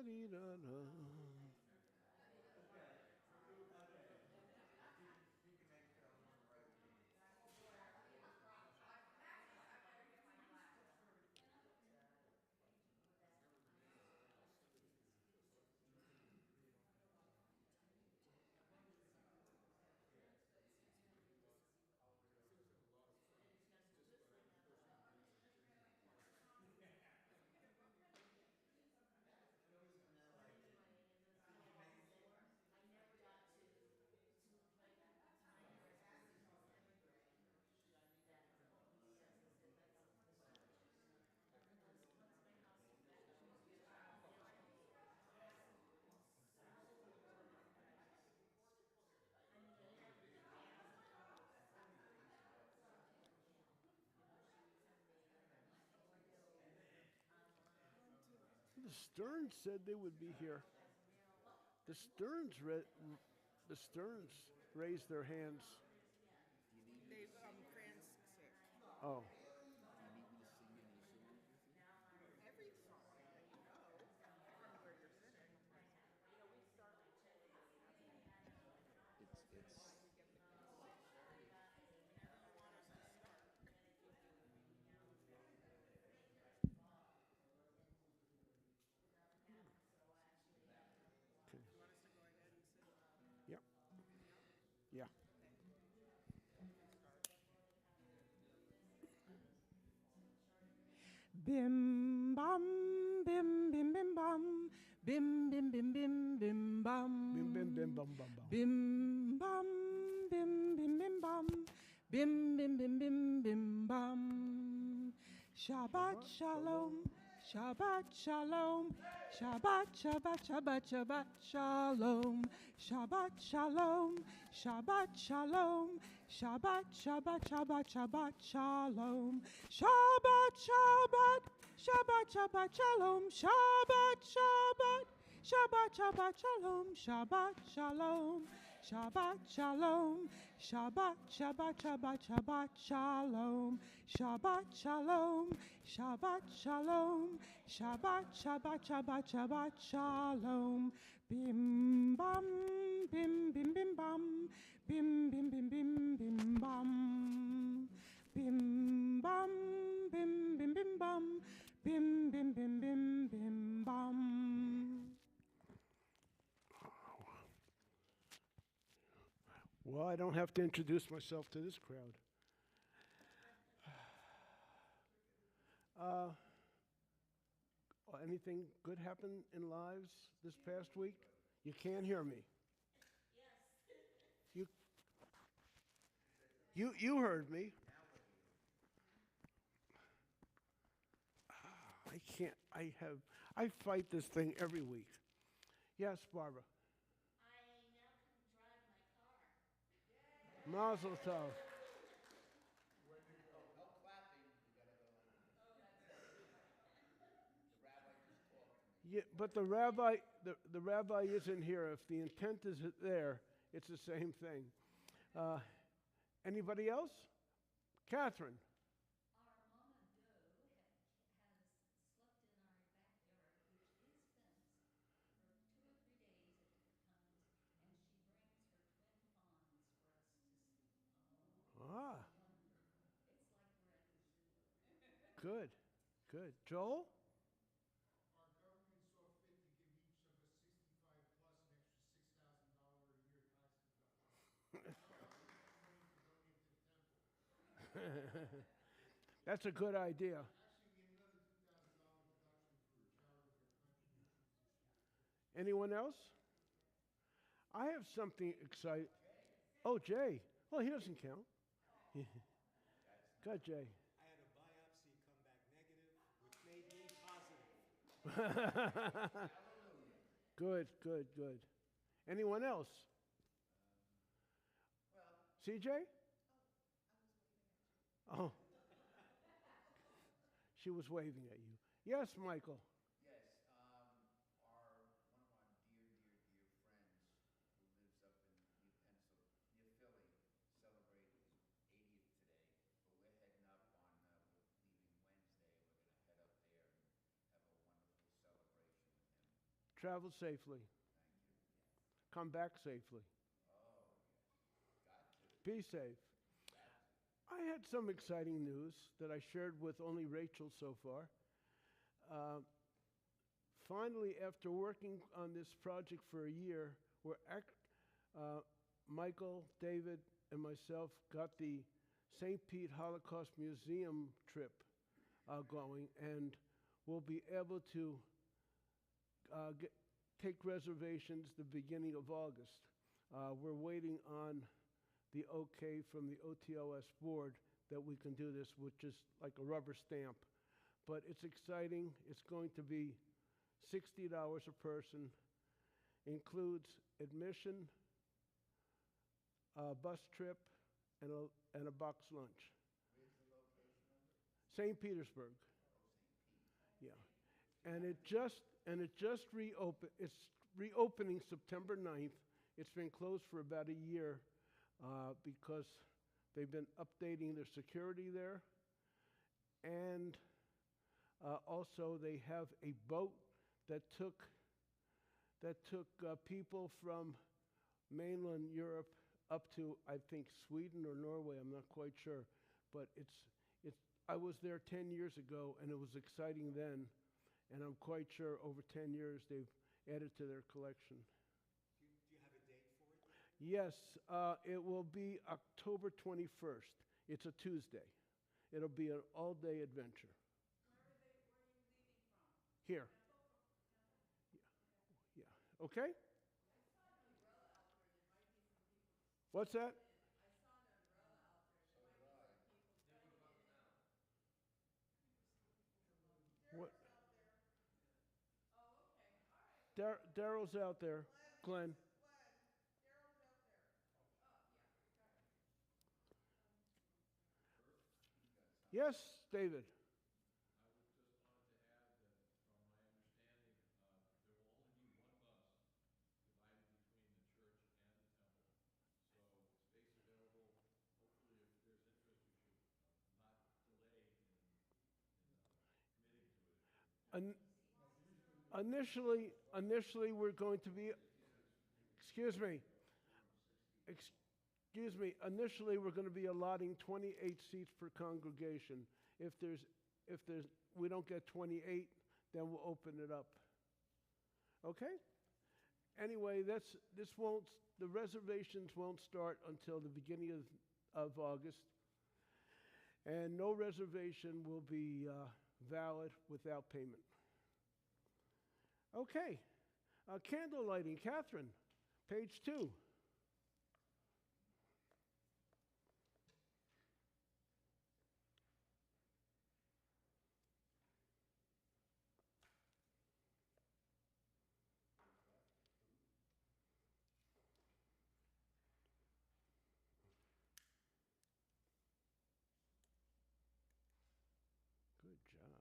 Da-dee-da-da. The Stearns said they would be here. The Stearns, the Stearns raised their hands. They've Fran's sick. Oh, Every song that you know from where you're sitting. It's Whenever you want us to start. okay. You want us to go ahead and sing Yeah, Open Me Up? yeah. Okay. You start. Bim bam bim bim bim bam bim bim bim bim bim bam Bim, bim, bim, bum, bum, bum. bim bam bim bim bim bam bim bim bim bim bim bam. Shabbat shalom, Shabbat shalom, Shabbat Shabbat Shabbat Shabbat shalom, Shabbat shalom, Shabbat shalom, Shabbat Shabbat Shabbat Shabbat shalom, Shabbat Shabbat Shabbat Shabbat shalom, Shabbat Shabbat Shabbat Shabbat shalom, Shabbat shalom, Shabbat shalom, Shabbat Shabbat Shabbat Shabbat shalom, Shabbat shalom, Shabbat shalom, Shabbat Shabbat Shabbat Shabbat shalom. Bim bam bim bim bim bam bim bim bim bim bim bam bim bam bim bim bim bam bim bim bim bim bim bam. Well, I don't have to introduce myself to this crowd. Anything good happen in lives this past week? You can't hear me. Yes. You heard me. I can't. I fight this thing every week. Yes, Barbara. I now can drive my car. Mazel tov. no clapping. You gotta go. The rabbi just talked to me. Yeah, but the rabbi isn't here. If the intent is there, it's the same thing. Anybody else? Catherine. Our Mama Doe has slept in our backyard, which is fenced, for 2 or 3 days at different times, and she brings her twin fawns for us to sleep. Ah, Wonderful. It's like we're at the zoo. good, good. Joel? Our government saw fit to give each of us 65 plus an extra $6,000 a year tax deduction. Money to donate to the temple. That's a good idea. Actually, we get another $2,000 deduction for charitable contributions this year. Anyone else? I have something exciting. Oh, Jay. Well, he doesn't count. Go, Jay. I had a biopsy come back negative, which made me positive. Good, good, good. Anyone else? CJ? Oh. She was waving at you. Yes, Michael. Yes, one of our dear friends who lives up in near Philly celebrated his 80th today. But we're heading up we're leaving Wednesday. We're going to head up there and have a wonderful celebration with him. Travel safely. Come back safely. Be safe. I had some exciting news that I shared with only Rachel so far. Finally, after working on this project for a year, Michael, David, and myself got the St. Pete Holocaust Museum trip going, and we'll be able to take reservations the beginning of August. We're waiting on the okay from the OTOS board that we can do this, which is like a rubber stamp. But it's exciting. It's going to be $60 a person, includes admission, a bus trip, and a box lunch. Where's the location of it? St. Petersburg. Yeah. And it just reopened. It's reopening September 9th. It's been closed for about a year because they've been updating their security there. And also they have a boat that took people from mainland Europe up to, I think, Sweden or Norway. I'm not quite sure. But I was there 10 years ago, and it was exciting then. And I'm quite sure over 10 years they've added to their collection. Do you have a date for it? Yes, it will be October 21st. It's a Tuesday. It'll be an all-day adventure. Where are you leaving from? Here. Yeah. Okay? What's that? What? Daryl's out there. Glenn. Yes, David. I just wanted to add that from my understanding, there will only be one bus divided between the church and the temple. So space available. Hopefully, if there's interest, we should not delay in committing to it. Initially, we're going to be, excuse me, initially we're going to be allotting 28 seats per congregation. If we don't get 28, then we'll open it up. Okay? Anyway, the reservations won't start until the beginning of August, and no reservation will be valid without payment. Okay, candle lighting. Catherine, page 2. Good job.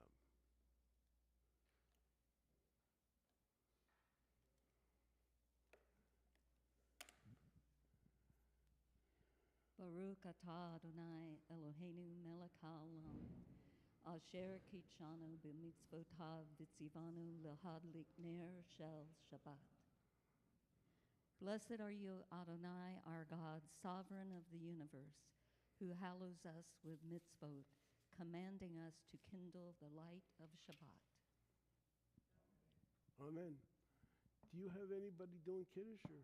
Baruch atah Adonai Eloheinu melech haolam, asher kitshanu b'mitzvotav v'tzivanu lehadlik ner shel Shabbat. Blessed are you, Adonai, our God, sovereign of the universe, who hallows us with mitzvot, commanding us to kindle the light of Shabbat. Amen. Do you have anybody doing Kiddush? Or?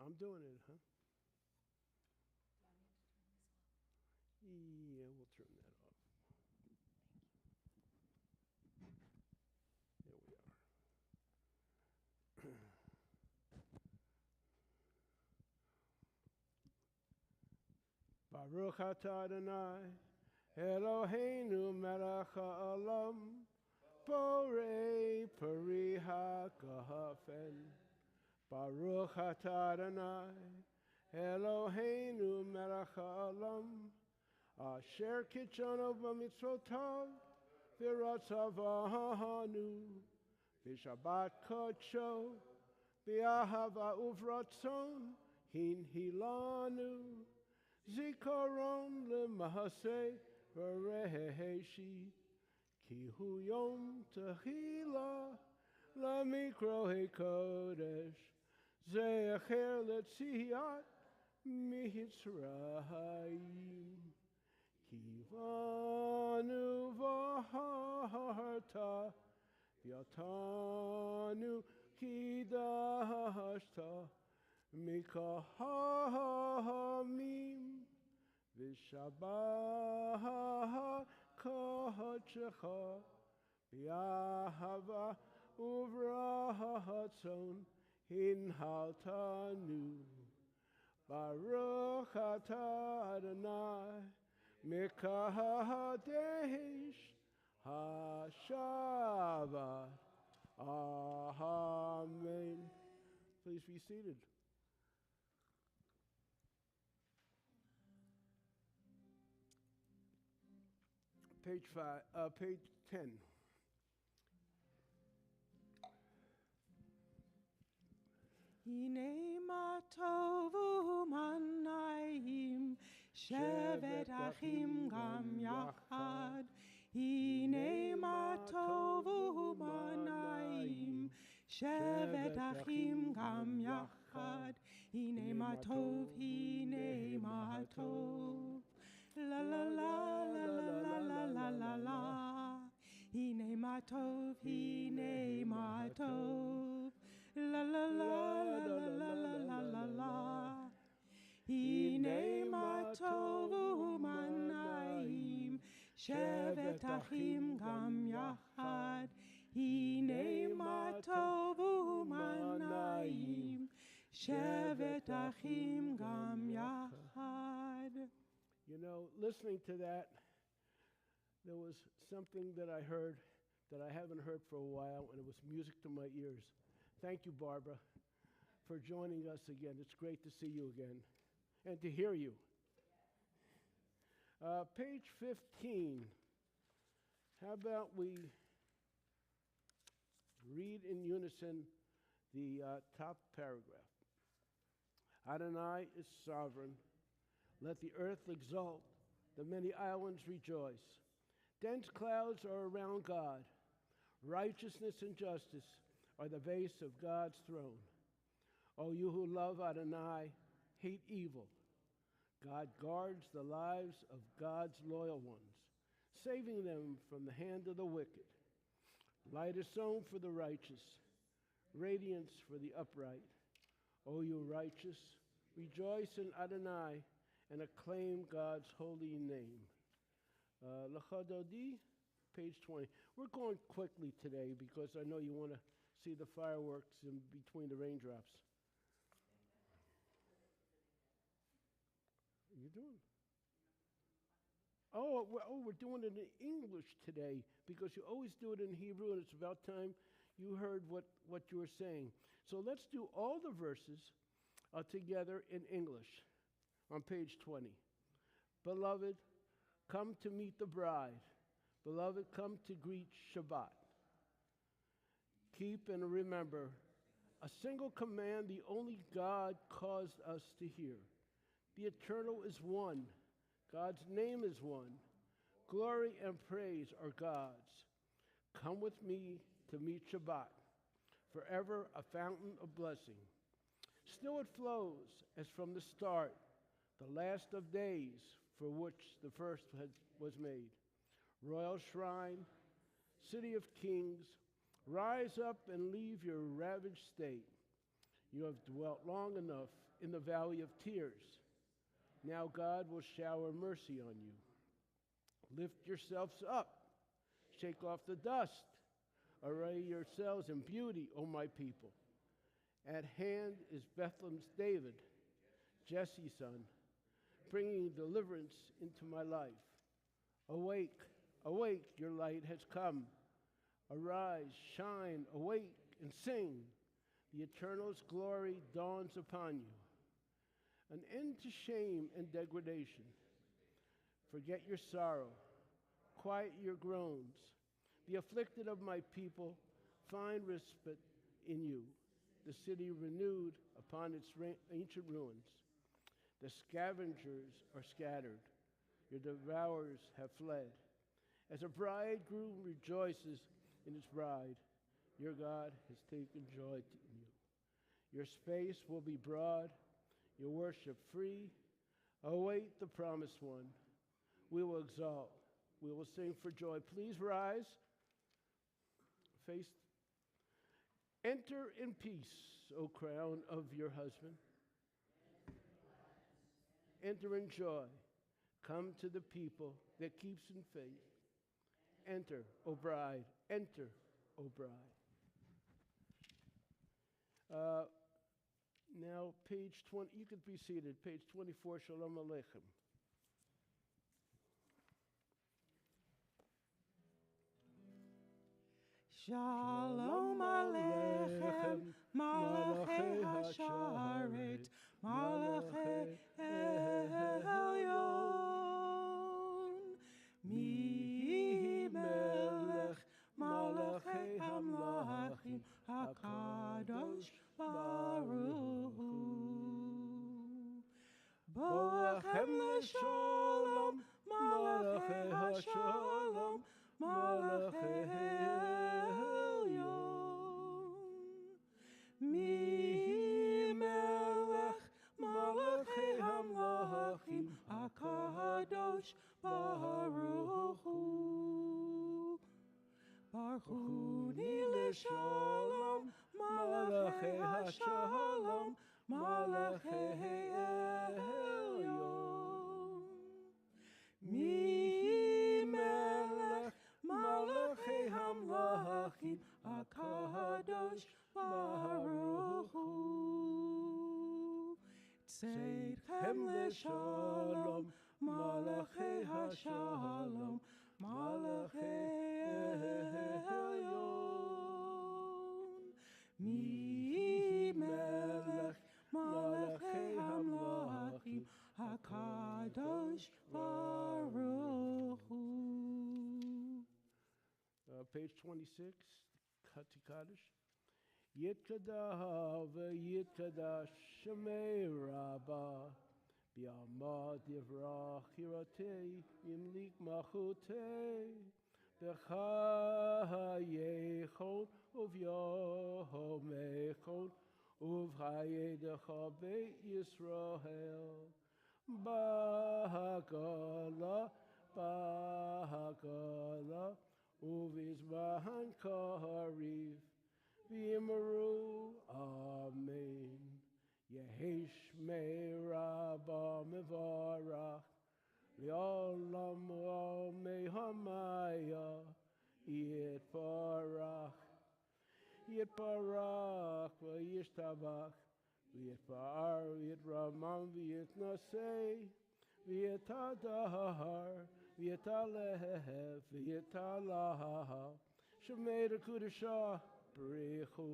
I'm doing it, huh? Yeah, we'll turn that off. There we are. Baruch atah Adonai, Eloheinu melech haolam, borei peri hagafen. Baruch atah Adonai, Eloheinu melech haolam, asher kitshanu b'mitzvotav v'ratzavanu v'shabbat kodsho v'ahava uvratzon hinhilanu zikaron lemahaseh v'reheshi ki hu yom tehila למקרא הקודש, זכר לציאת מצרים. כי בנו בחרת, ויתנו קידשת, מכהמים, ושבח קודשך, באהבה וברצון הנהלתנו. ברוך אתה אדוני מקדש השבת. Amen. Please be seated. Page 10. הנה מה טובו מנעים, שבת אחים גם יחד. הנה מה טובו מנעים, שבת אחים גם יחד. הנה מה טוב, הנה מה טוב. לה לה לה לה לה לה לה לה לה. הנה מה טוב, הנה מה טוב. La la la la la la la la la. הנה מה טובו מנעים, שבת אחים גם יחד. הנה מה טובו מנעים, שבת אחים גם יחד. You know, listening to that, there was something that I heard that I haven't heard for a while, and it was music to my ears. Thank you, Barbara, for joining us again. It's great to see you again and to hear you. Page 15. How about we read in unison the top paragraph? Adonai is sovereign. Let the earth exult, the many islands rejoice. Dense clouds are around God. Righteousness and justice are the base of God's throne. O you who love Adonai, hate evil. God guards the lives of God's loyal ones, saving them from the hand of the wicked. Light is sown for the righteous, radiance for the upright. O you righteous, rejoice in Adonai and acclaim God's holy name. L'chadodi, page 20. We're going quickly today because I know you want to see the fireworks in between the raindrops. What are you doing? We're doing it in English today because you always do it in Hebrew, and it's about time you heard what you were saying. So let's do all the verses together in English on page 20. Beloved, come to meet the bride. Beloved, come to greet Shabbat. Keep and remember a single command the only God caused us to hear. The eternal is one. God's name is one. Glory and praise are God's. Come with me to meet Shabbat, forever a fountain of blessing. Still it flows as from the start, the last of days for which the first was made. Royal shrine, city of kings, rise up and leave your ravaged state. You have dwelt long enough in the valley of tears. Now God will shower mercy on you. Lift yourselves up. Shake off the dust. Array yourselves in beauty, O my people. At hand is Bethlehem's David, Jesse's son, bringing deliverance into my life. Awake, awake, your light has come. Arise, shine, awake, and sing. The Eternal's glory dawns upon you. An end to shame and degradation. Forget your sorrow. Quiet your groans. The afflicted of my people find respite in you. The city renewed upon its ancient ruins. The scavengers are scattered. Your devourers have fled. As a bridegroom rejoices in his bride, Your God has taken joy in you. Your space will be broad, your worship free. Await the promised one. We will exalt. We will sing for joy. Please rise. Face. Enter in peace, O crown of your husband. Enter in joy. Come to the people that keeps in faith. Enter, O bride. Enter, O bride. Now, page 20, you could be seated. Page 24, Shalom Aleichem. Shalom Aleichem, Malachei Hasharet, Malachei Elyon. Mi Melech, Malachei Hamlachim, HaKadosh Baruch Hu. Boachem leShalom, Malachei Hashalom, Malachei Elyon. Mi Melech, Malachei Hamlachim, HaKadosh Baruch Hu. Baruch Hu ni leShalom, Malachei Hashalom, Malachei Elyon. Mi Melech, Malachei Hamlachim, HaKadosh Baruch Hu. Tzedchem leShalom, Malachei Hashalom, Malachei Elyon. Mi Melech, Malachei Hamlachim, HaKadosh Baruch Hu. Page 26, Kati Kaddish. Yitkadah v'yitkadash Shemei Rabbah B'yamad Yivrach Yiratei Yimlik Machutei B'chayechon Uvyomechon Uvhayedecha Beit Yisrael Bahagala Uvizbahan Kariv V'yimaru Amen. Yehesh Me'Rabba Mevarach Li'olam Me'hamaya Yitbarach V'yishtabach V'yitbar V'yitramam V'yitnasei V'yitadahar V'yitalehev V'yitalaha Shemei Kudashah Brichu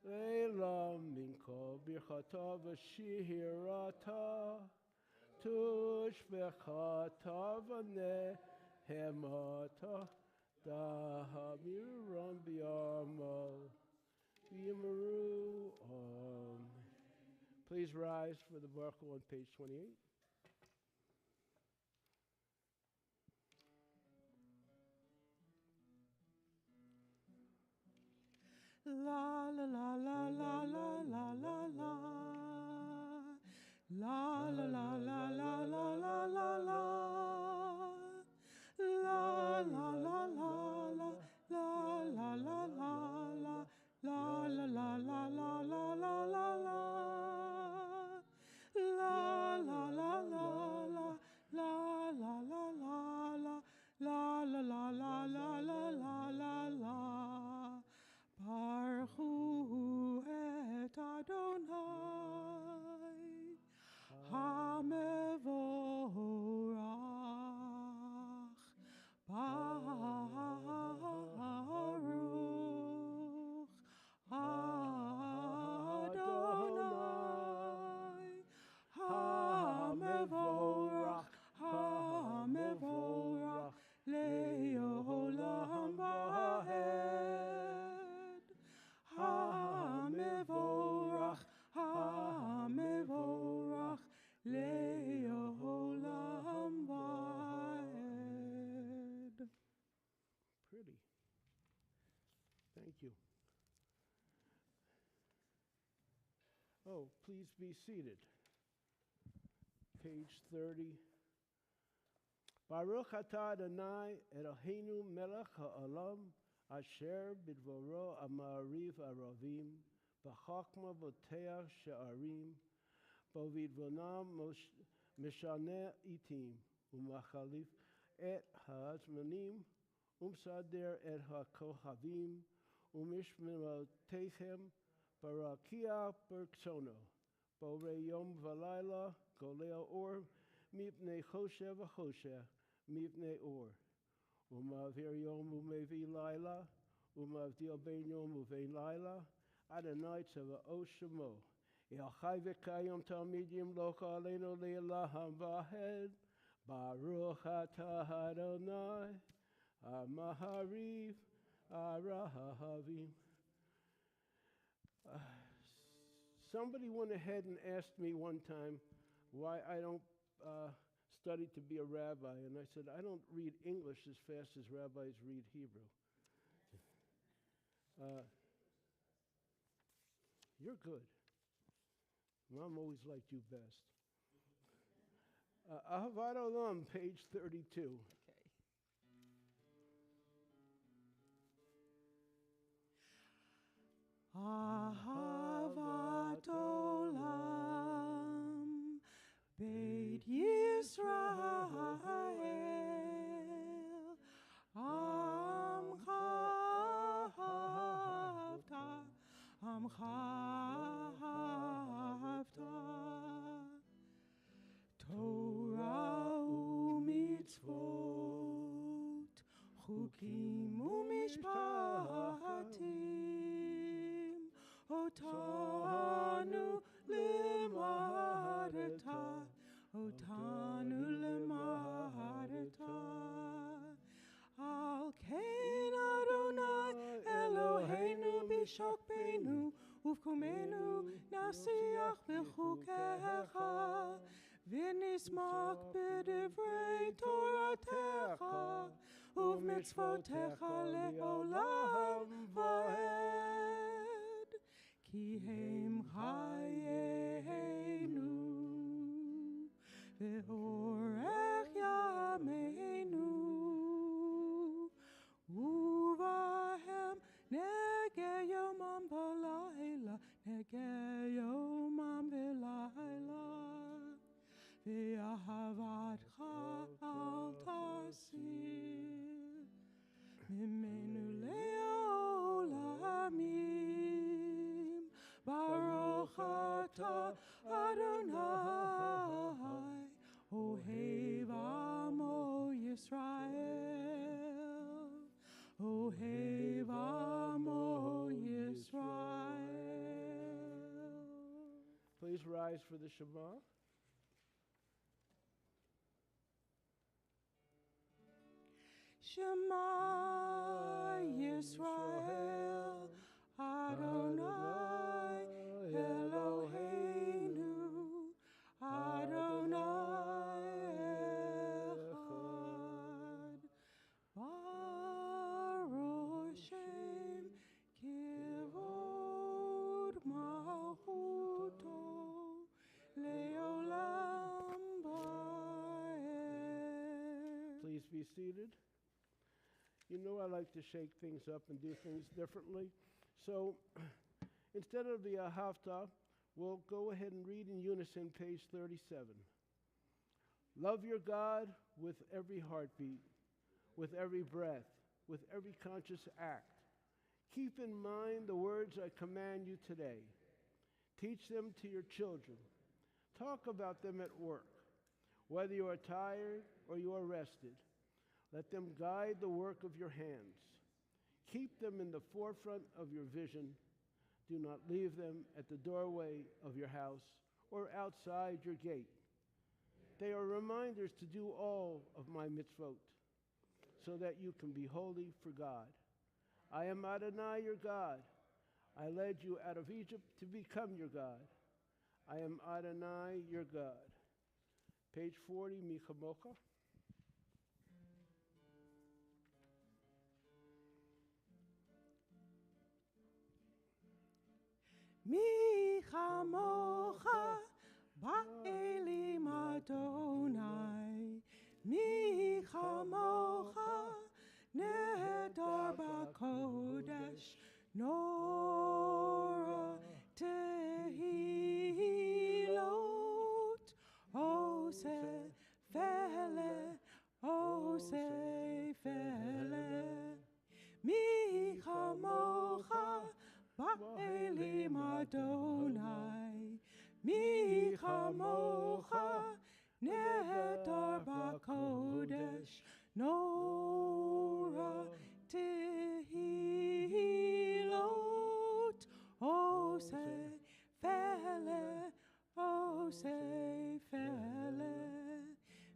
Leilam Minko Birchata V'shihirata Tush V'chata V'nehemata Dahamiram B'yamo V'yimaru Please rise for the Baruch Hu on page 28. La la la la la la la la la. La la la la la la la la la. La la la la la la la la la la. La la la la la la la la la. La la la la la la la la la la. La la la la la la la la la. Baruch Hu et Adonai HaMevorach Baruch Adonai HaMevorach HaMevorach Le'olam Va'ed HaMevorach HaMevorach Le'olam Va'ed. Pretty. Thank you. please be seated. Page 30. Baruch atah Adonai Eloheinu melech ha'olam asher bidvoro amariv aravim b'chokma v'teach she'arim b'vidvonam mishane itim u'machalif et ha'azmanim umsader et ha'kohavim umishmimotechem barakia berksono bore yom v'layla goleo or mipnei choshe v'choshe mipnei or umavir yom umevi layla umavdil ben yom uvein layla Adonai tzava'ot shemo Yachai v'kayom talmidim locha aleinu le'ilaham v'ahed Baruch atah Adonai Amahariv Arahavim. Somebody went ahead and asked me one time why I don't study to be a rabbi, and I said, I don't read English as fast as rabbis read Hebrew. You're good. Mom always liked you best. Ahavat Olam, page 32. Ahavat Olam, Beit Yisrael, Amcha Havta, Amcha Havta, Torah u'mitzvot, Chukim u'mishpatim, Otanu lemareta, Otanu lemareta. Al kein Adonai Eloheinu b'shokbeinu uvkumenu nasiach b'chukecha v'nismak b'divrei Toratecha uv'mitzvotecha le'olam va'ed ki hem chayenu ve'orech yameinu uvahem nege yomam v'layla nege yomam v'layla ve'ahavatcha al tasir mimenu le'olamim Baruch atah Adonai Ohev amo Yisrael Ohev amo Yisrael. Please rise for the Shema. Shema Yisrael Adonai Eloheinu Adonai Echad Baruch Shem Kivod Malchuto Leolam Va'ed. Please be seated. You know I like to shake things up and do things differently. So instead of the Haftarah, we'll go ahead and read in unison page 37. Love your God with every heartbeat, with every breath, with every conscious act. Keep in mind the words I command you today. Teach them to your children. Talk about them at work. Whether you are tired or you are rested, let them guide the work of your hands. Keep them in the forefront of your vision. Do not leave them at the doorway of your house or outside your gate. They are reminders to do all of my mitzvot, so that you can be holy for God. I am Adonai your God. I led you out of Egypt to become your God. I am Adonai your God. Page 40, Michamocha. Mi say fele, oh say fele. Mi chamocha ba'elim Adonai. Mi chamocha nedar b'kodesh. Nora tehilot. Oh say fele, oh say fele.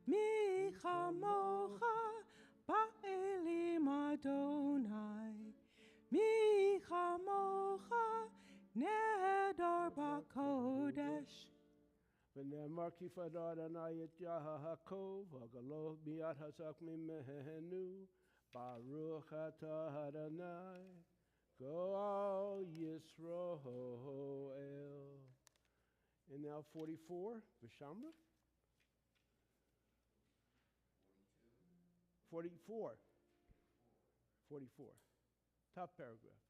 Mi chamocha ba'elim Adonai. Mi chamocha nedar b'kodesh. ונאמר כי פדה אדוני את יעקב, וגאלו מיד חזק ממנו, ברוך אתה אדוני, גואל Yisroel. And now 44, Vishamra. 44. 44. Top paragraph.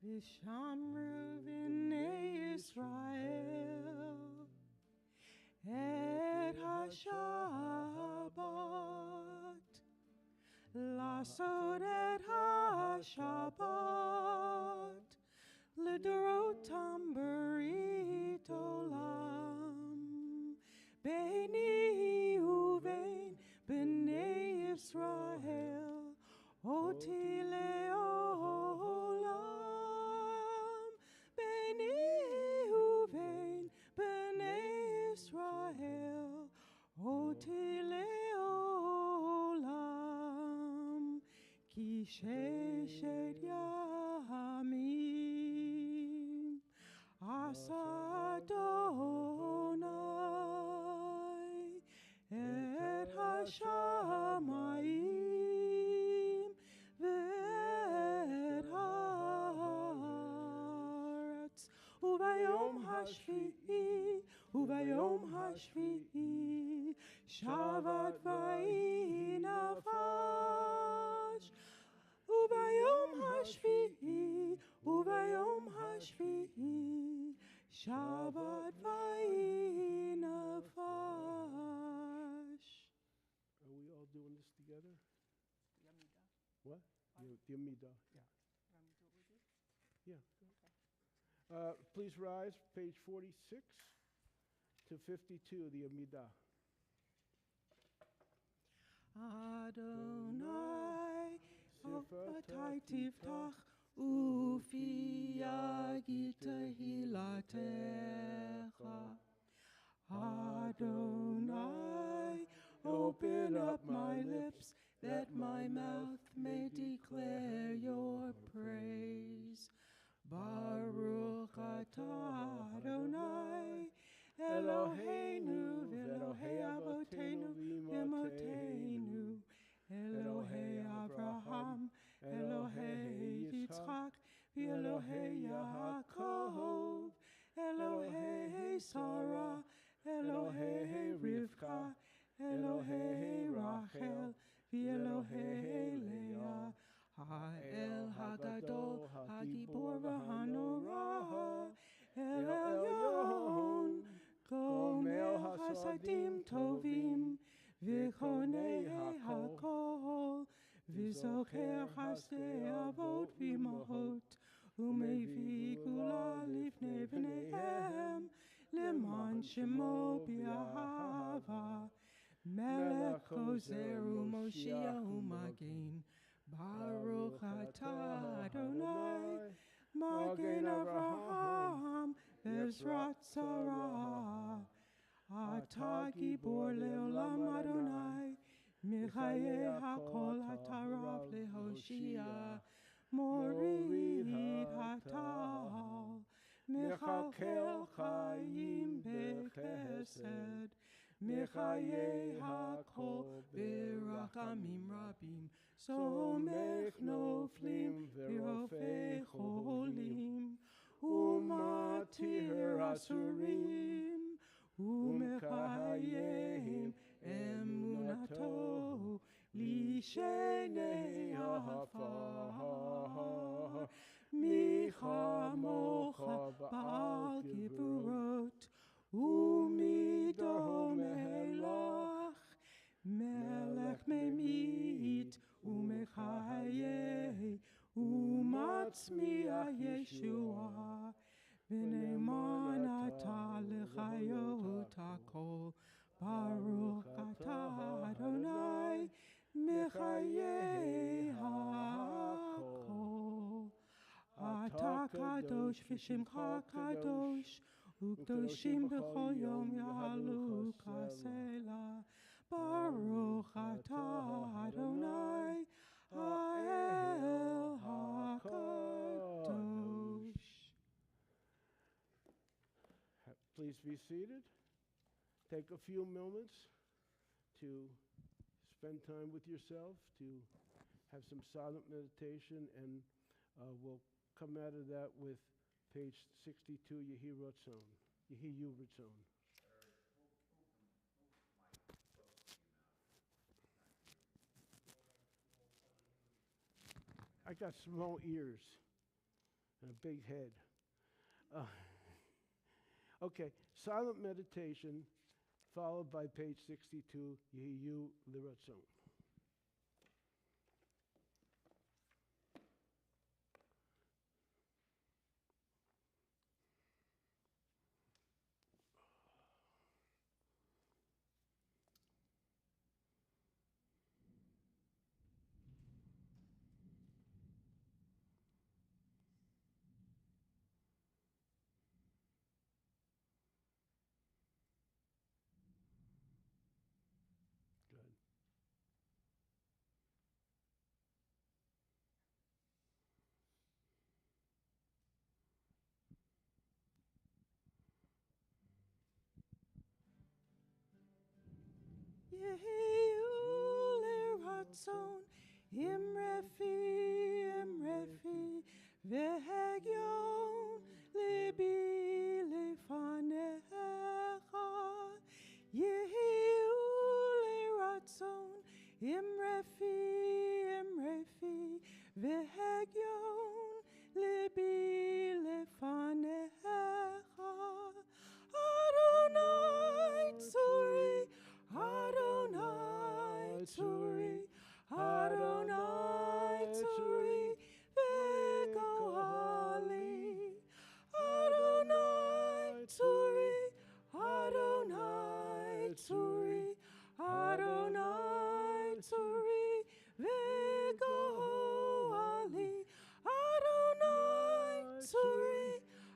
Vishamru b'nei Yisrael et ha-Shabbat, lasod et ha-Shabbat, l'dorotam berit olam, beini uvein b'nei Yisrael, oti le'olam, beini uvein b'nei Yisrael, oti le'olam, ki sheshet yamim asa Adonai et hashamayim ve'et haaretz ubayom hashvi'i shavat vayi nafash ubayom hashvi'i shavat vayi nafash. Are we all doing this together? What? The Amidah. Yeah. Please rise, page 46 to 52, the Amidah. Adonai, Ofatai tiftach, ufi yagita hilatecha. Adonai, open up my lips, that my mouth may declare your praise. Baruch atah Adonai, Eloheinu v'Elohei Avotenu v'Imotenu, Elohei Abraham, Elohei Yitzchak, v'Elohei Yaakov, Elohei Sarah, Elohei Rivka, Elohei Rachel, v'Elohei Leah, Ha'el Hagadol, Hagibor v'Hanorah, El Elyon, Gomel Hasadim Tovim, V'chonei HaKol, V'zocher Chasdei Avot v'Imahot, U'mevii Gula Lifnei B'neihem, Leman Shemo B'Ahava, Melech Kozer u'Moshiach u'Magen, Baruch atah Adonai, Magen Avraham, Ezrat Sarah, Atah Gibor le'olam Adonai, Michaye HaKol HaTarav le'Hoshia, Morid HaTal, Mechalkel Chaim beChesed, Mechaye HaKol beRachamim Rabim, Somech Noflim v'Rofei Cholim, Umatir Asurim, Umechaye חייהם אמונתו לשני העפר. מי כמוך בעל גבורות ומידו מלך, מלך ממית ומחיה ומצמיע ישועה, ונאמן אתה לחיות הכל. ברוך אתה אדוני מחיי הכל. אתה קדוש ושמך קדוש, וקדושים בכל יום יעלו כסלע. ברוך אתה אדוני האל הקדוש. Please be seated. Take a few moments to spend time with yourself, to have some silent meditation, and we'll come out of that with page 62, Yehi Ratzon. Yehi Yu Ratzon. I got small ears and a big head. Okay, silent meditation followed by page 62, Yehi Yu Ratzon. Yehiule ratzon imrefi vehegyon libi lefanecha. Yehiule ratzon imrefi vehegyon libi lefanecha. Adonai tzuri, Adonai tzuri, Adonai tzuri, ve'goali. Adonai tzuri, Adonai tzuri, Adonai tzuri, ve'goali. Adonai tzuri,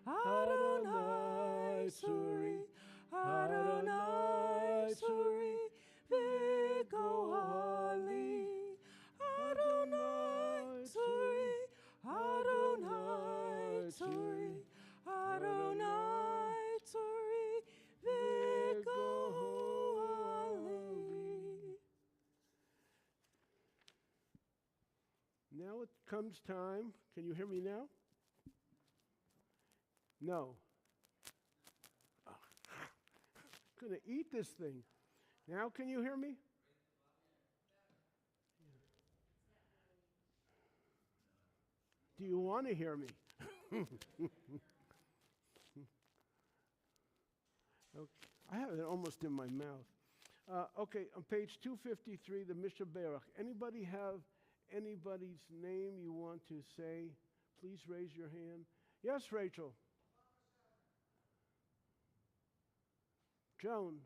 Adonai tzuri, Adonai tzuri, ve'goali. Adonai tzuri, Adonai tzuri, Adonai tzuri, ve'goali. Now it comes time. Can you hear me now? No. Gonna eat this thing. Now can you hear me? Do you want to hear me? Okay. I have it almost in my mouth. Okay, on page 253, the Mishnah Berach. Anybody have anybody's name you want to say? Please raise your hand. Yes, Rachel. Joan.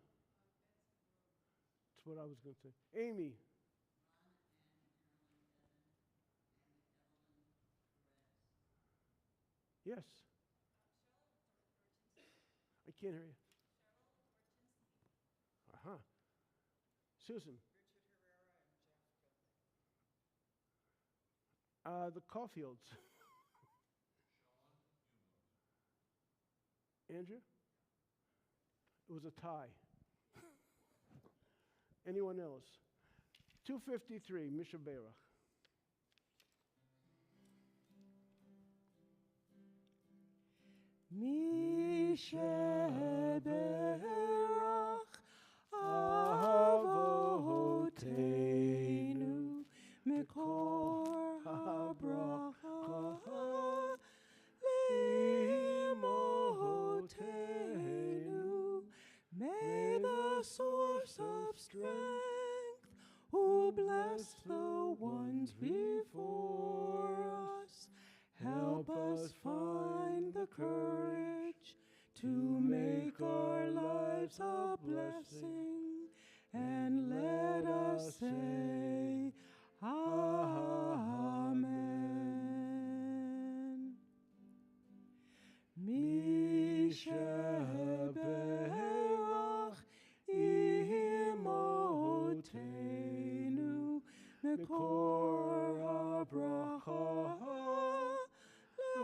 That's what I was going to say. Amy. Yes. I can't hear you. Uh-huh. Susan. The Caulfields. Andrew? It was a tie. Anyone else? 253, Mishnah Berach. Mishnah Berach of strength, who bless the ones before us. Help us find the courage to make our lives a blessing, and let us say, Amen. Misheberach imotenu mekor habracha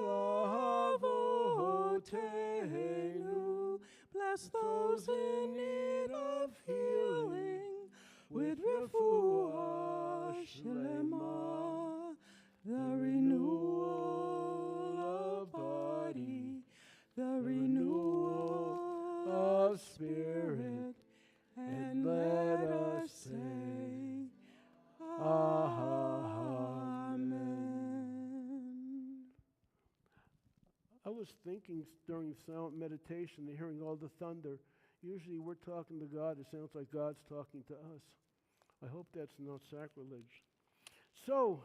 lavotenu. Bless those in need of healing with refuah shlema, the renewal of body, the renewal of spirit, and let us say, Amen. I was thinking during silent meditation, hearing all the thunder. Usually we're talking to God. It sounds like God's talking to us. I hope that's not sacrilege. So,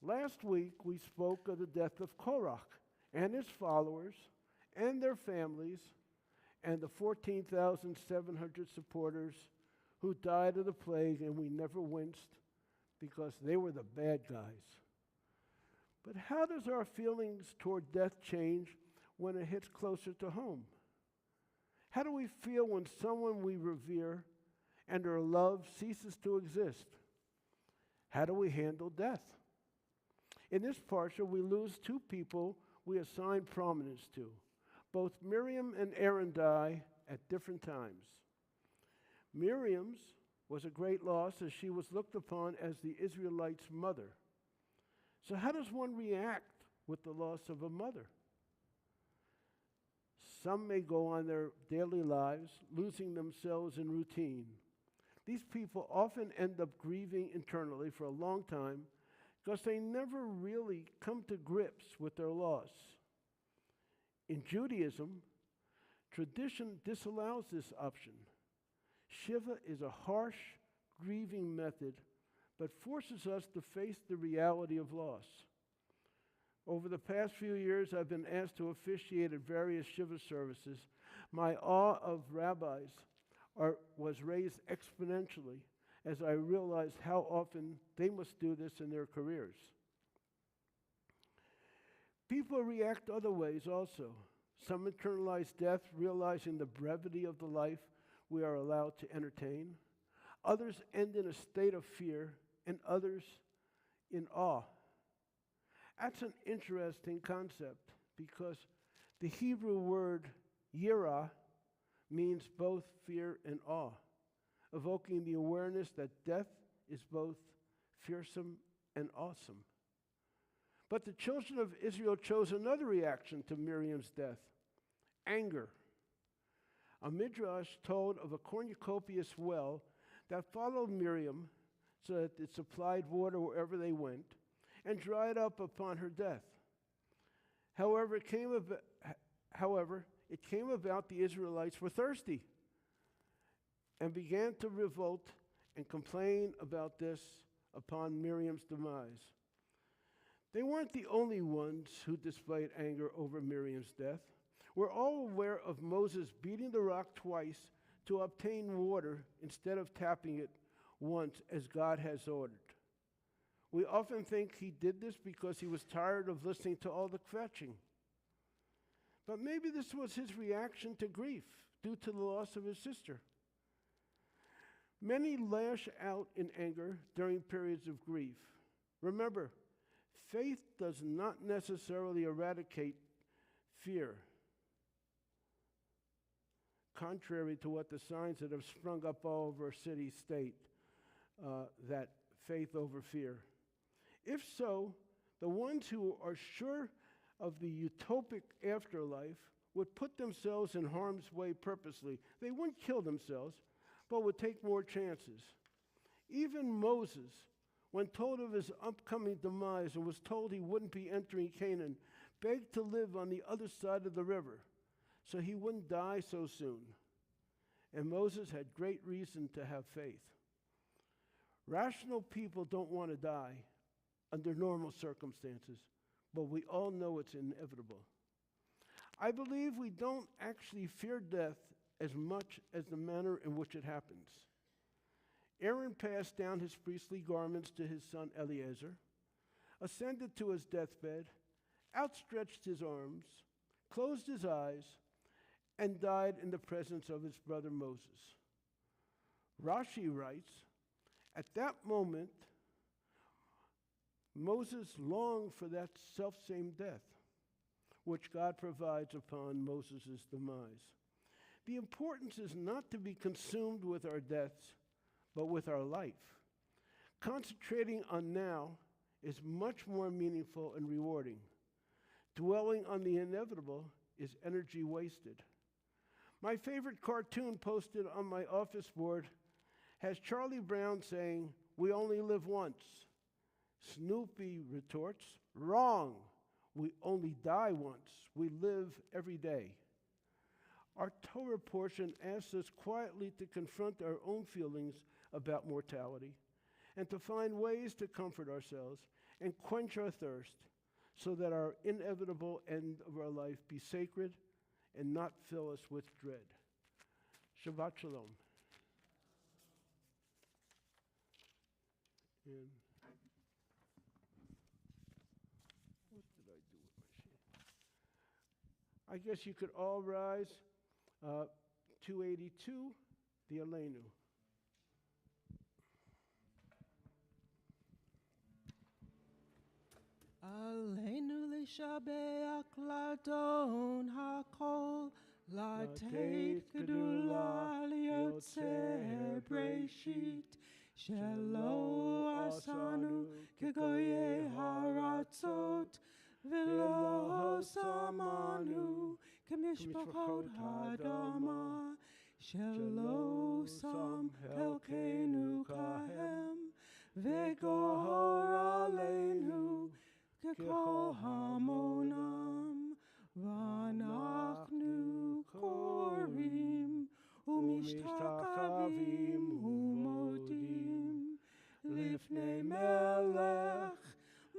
last week we spoke of the death of Korach and his followers and their families and the 14,700 supporters who died of the plague, and we never winced because they were the bad guys. But how does our feelings toward death change when it hits closer to home? How do we feel when someone we revere and our love ceases to exist? How do we handle death? In this parsha, we lose two people we assign prominence to. Both Miriam and Aaron die at different times. Miriam's was a great loss, as she was looked upon as the Israelites' mother. So how does one react with the loss of a mother? Some may go on their daily lives, losing themselves in routine. These people often end up grieving internally for a long time because they never really come to grips with their loss. In Judaism, tradition disallows this option. Shiva is a harsh, grieving method, but forces us to face the reality of loss. Over the past few years, I've been asked to officiate at various Shiva services. My awe of rabbis was raised exponentially as I realized how often they must do this in their careers. People react other ways also. Some internalize death, realizing the brevity of the life we are allowed to entertain. Others end in a state of fear, and others in awe. That's an interesting concept because the Hebrew word yirah means both fear and awe, evoking the awareness that death is both fearsome and awesome. But the children of Israel chose another reaction to Miriam's death: anger. A midrash told of a cornucopious well that followed Miriam so that it supplied water wherever they went and dried up upon her death. However, it came about the Israelites were thirsty and began to revolt and complain about this upon Miriam's demise. They weren't the only ones who displayed anger over Miriam's death. We're all aware of Moses beating the rock twice to obtain water instead of tapping it once, as God has ordered. We often think he did this because he was tired of listening to all the kvetching. But maybe this was his reaction to grief due to the loss of his sister. Many lash out in anger during periods of grief. Remember, faith does not necessarily eradicate fear, contrary to what the signs that have sprung up all over our city state, that faith over fear. If so, the ones who are sure of the utopic afterlife would put themselves in harm's way purposely. They wouldn't kill themselves, but would take more chances. Even Moses, when told of his upcoming demise and was told he wouldn't be entering Canaan, begged to live on the other side of the river so he wouldn't die so soon. and Moses had great reason to have faith. Rational people don't want to die under normal circumstances, but we all know it's inevitable. I believe we don't actually fear death as much as the manner in which it happens. Aaron passed down his priestly garments to his son Eleazar, ascended to his deathbed, outstretched his arms, closed his eyes, and died in the presence of his brother Moses. Rashi writes, at that moment, Moses longed for that selfsame death, which God provides upon Moses' demise. The importance is not to be consumed with our deaths, but with our life. Concentrating on now is much more meaningful and rewarding. Dwelling on the inevitable is energy wasted. My favorite cartoon posted on my office board has Charlie Brown saying, "We only live once." Snoopy retorts, "Wrong. We only die once. We live every day." Our Torah portion asks us quietly to confront our own feelings about mortality and to find ways to comfort ourselves and quench our thirst so that our inevitable end of our life be sacred and not fill us with dread. Shabbat Shalom. And what did I do with my sheet? I guess you could all rise. 282, the Aleinu. Aleinu lishabeach ladon hakol latet gedula liotzer breshit shelo asanu kegoye haratzot v'lo samanu kemishpachot hadama shelo sam helkenu kahem v'gohor aleinu kekol hamonam v'anachnu korim u'mishtakavim u'modim lifnei melech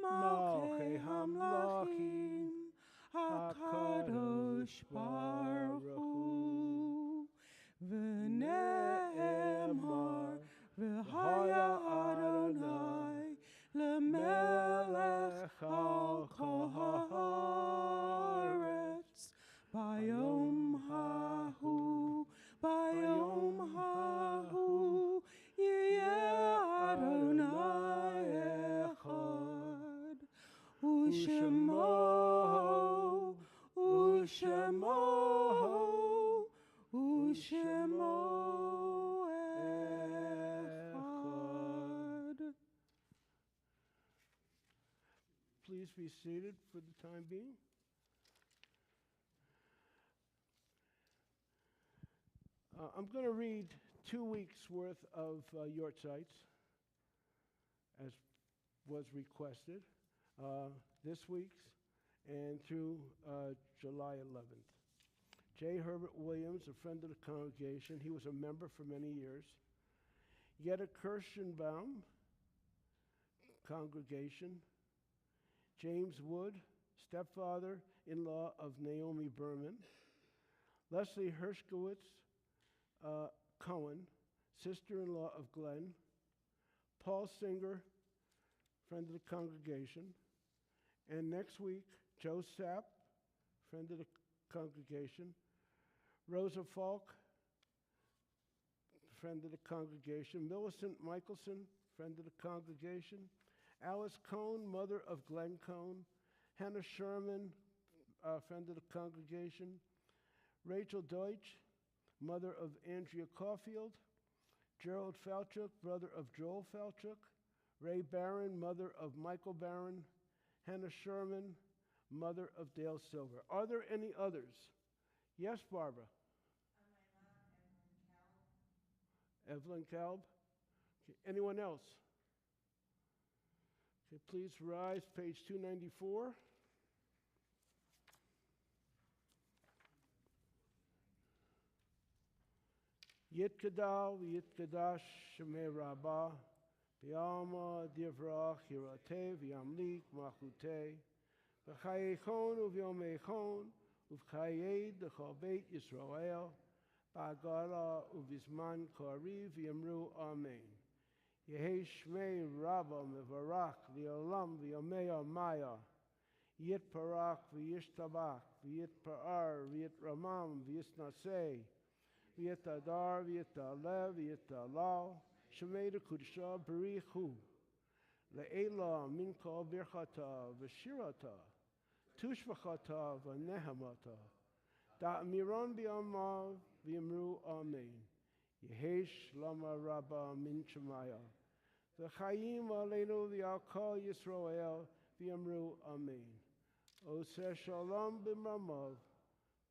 malchei hamlachim HaKadosh Baruch Hu v'ne'emar v'haya Adonai lemelech al kol haaretz bayom hahu yiyeh Adonai echad u'shemo echad. Please be seated for the time being. I'm going to read 2 weeks' worth of Yortzites, as was requested, this week's and through July 11th. J. Herbert Williams, a friend of the congregation, he was a member for many years. Yetta Kirschenbaum, congregation. James Wood, stepfather-in-law of Naomi Berman. Leslie Hershkowitz Cohen, sister-in-law of Glenn. Paul Singer, friend of the congregation. And next week, Joe Sapp, friend of the congregation. Rosa Falk, friend of the congregation. Millicent Michelson, friend of the congregation. Alice Cohn, mother of Glenn Cohn. Hannah Sherman, friend of the congregation. Rachel Deutsch, mother of Andrea Caulfield. Gerald Falchuk, brother of Joel Falchuk. Ray Barron, mother of Michael Barron. Hannah Sherman, mother of Dale Silver. Are there any others? Yes, Barbara. Evelyn Kalb. Okay. Anyone else? Okay, please rise, page 294. Yitkadal v'yitkadash shemei rabbah, v'yalma divrach hirate v'yamlik machute, v'chayechon uv'yomechon, uv'chayed d'chol beit Yisrael, ba'agala uv'izman kari v'yamru amen. Yehi shmei rabba mevarach v'yolam v'yomea maya, yitparach v'yishtabach v'yitpa'ar v'yitramam v'yisnaseh, v'yitadar v'yitalev v'yitalal, shemei d'kudshah b'richu, le'ela min kol birchata v'shirata, tushvachata v'nehamata, da'amiron b'yamav v'yamru amen. Yehesh lama rabba min shemaya, v'chayim aleinu v'yal kol Yisrael v'yamru amen. Oseh shalom b'mamav,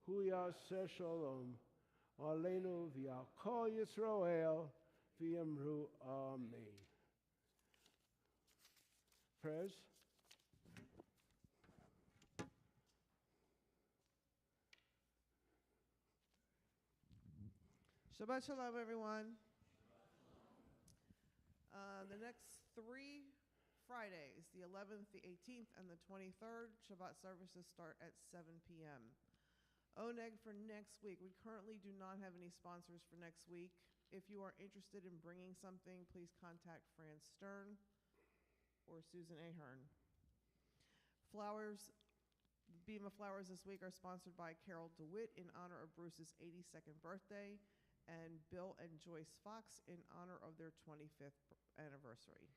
hu yaseh shalom, aleinu v'yal kol Yisrael v'yamru amen. Prayers. Shabbat Shalom, everyone. The next 3 Fridays, the 11th, the 18th, and the 23rd, Shabbat services start at 7 p.m. Oneg for next week. We currently do not have any sponsors for next week. If you are interested in bringing something, please contact Fran Stern or Susan Ahern. Flowers, Beam of Flowers this week are sponsored by Carol DeWitt in honor of Bruce's 82nd birthday, and Bill and Joyce Fox in honor of their 25th anniversary.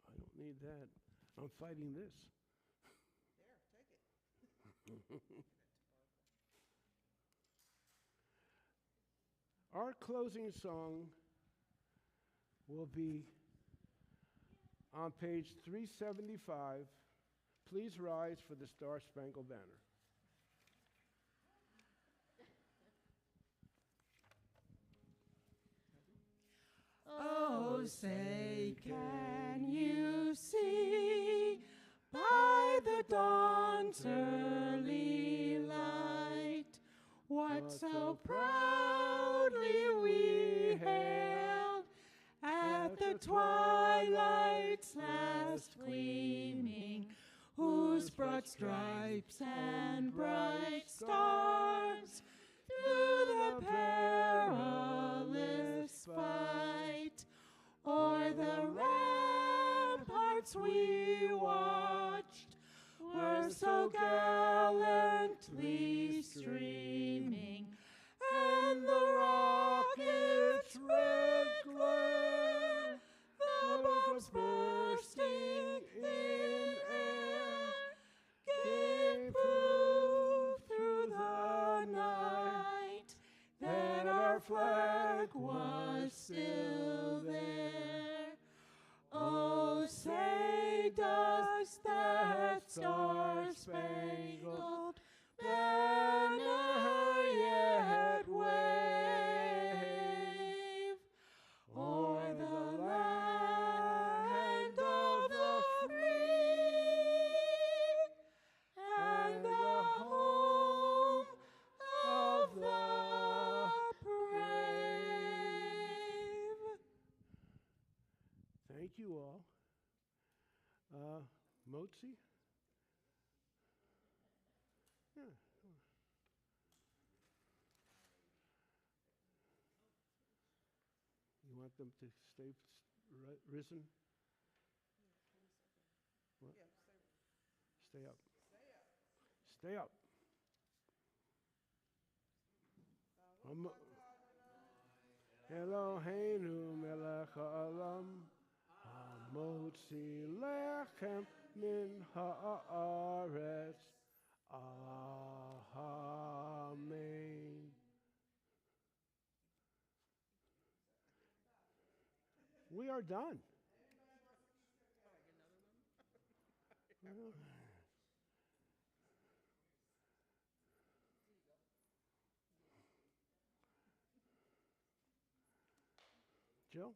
I don't need that. I'm fighting this. There, take it. Our closing song will be on page 375. Please rise for the Star Spangled Banner. Oh, say, can you see by the dawn's early light what so proudly we hailed at the twilight's last gleaming, whose broad stripes and bright stars through the perilous fight o'er the ramparts we watched were so gallantly streaming, and the rocket's red glare, the bombs bursting in air, gave proof through the night that our flag was still there. Oh, say does that star-spangled banner yet wave o'er the land of the free and the home of the brave? Thank you all. Motzi? Yeah. You want them to stay risen? What? Stay up. Stay up. Eloheinu melech ha'olam, hamotzi lechem min ha'aretz. Amen. We are done. Jill?